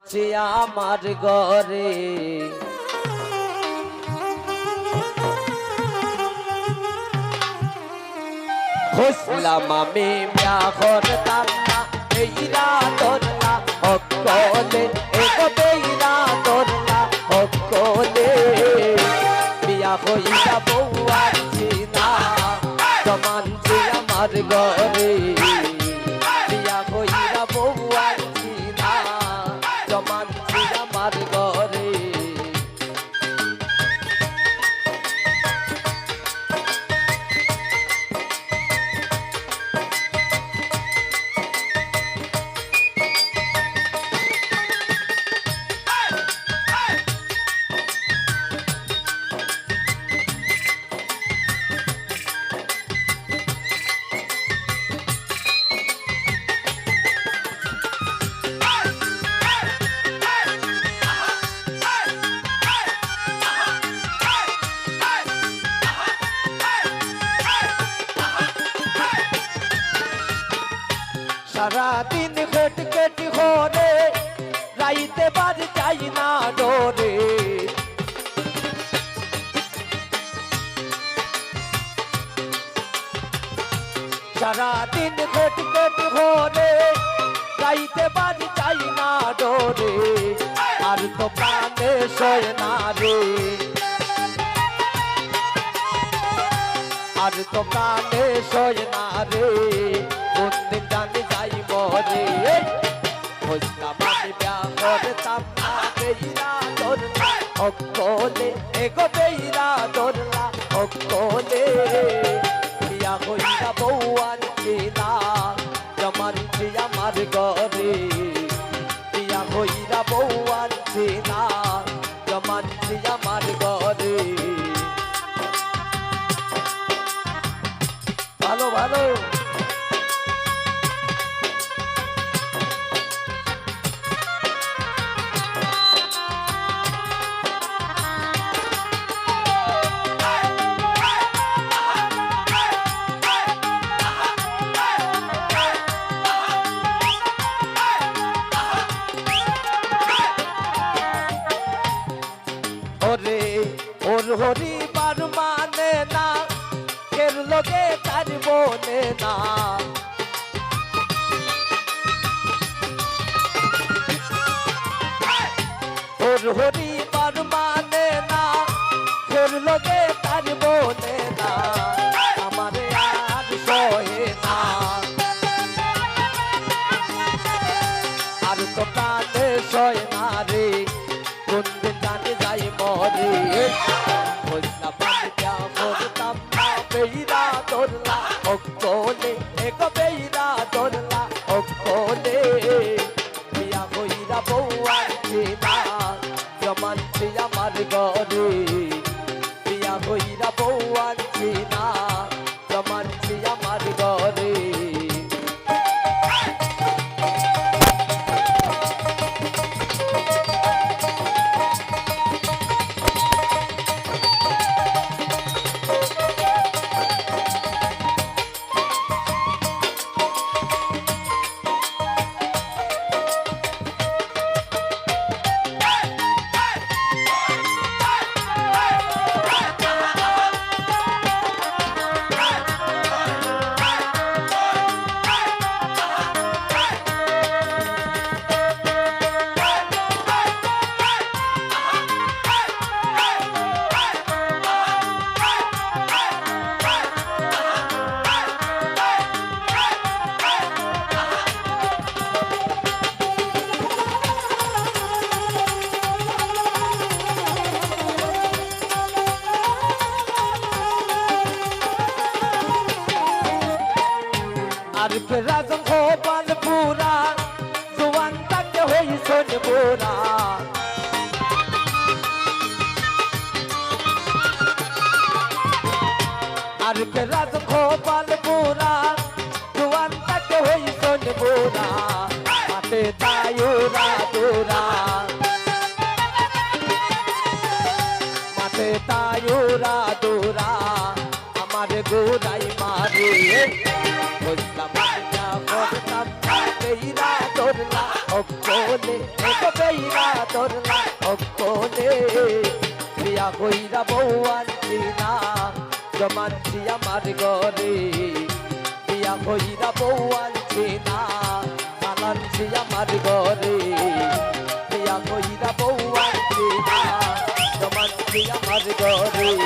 যে আমার ঘরে খুশলাম আমি বিয়া করতাম না বেইরা দরলা হকলে এক বেইরা দরলা হকলে বিয়া হইয়া বউ আছি না সমান যে আমার ঘরে বিয়া হইয়া বউ আছি না সমান যে আমার ঘরে সারাদিন খেট খেট ঘরে রাইতে বাজ যাই না ডোরে সারাদিন খেট খেট ঘরে রাইতে বাজ যাই না ডোরে আর তো প্রাণে সয় না রে আর তো প্রাণে সয় না রে কোনদিন জানি যাই মরে বুঝতাম আমি বিয়া করতাম না বেইরা দরলা হকলে এগো বেইরা দরলা হকলে বিয়া হইয়া বউ আনছি না জমানছি আমার ঘরে বিয়া হইয়া বউ আনছি না জমানছি আমার ঘরে ভালো ভালো ওরে ওর হরিবার মানে না কের লগে তার বনে না ওর হরিবার মানে না কের লগে তার বনে না আমারে আর সহে না আর তো প্রাণে সয় না রে কোনদিন জানি যাই মরে বুঝলাম আমি বিয়া করতাম না বেইরা দরলা হকলে এক বেইরা দরলা হকলে বিয়া হইরা বউ আনছি না জমানছি আমার ঘরে বিয়া হইরা বউ আনছি না জমানছি আমার ঘরে আর রাজন গোপাল পুরা জোয়ান তাকে হইছন পুরা আর রাজন গোপাল পুরা জোয়ান তাকে হইছন পুরা মাঠে তায়ুরা দূরা মাঠে তায়ুরা দূরা আমার গোড়াই মারে বুঝলাম করতাম বেইরা দরলা হকলে এক বেইরা বিয়া কইরা বউ আনছি না জমানছি আমার ঘরে বিয়া কইরা বউ আনছি না মানানছি আমার ঘরে বিয়া কইরা বউ আনছি না জমানছি আমার ঘরে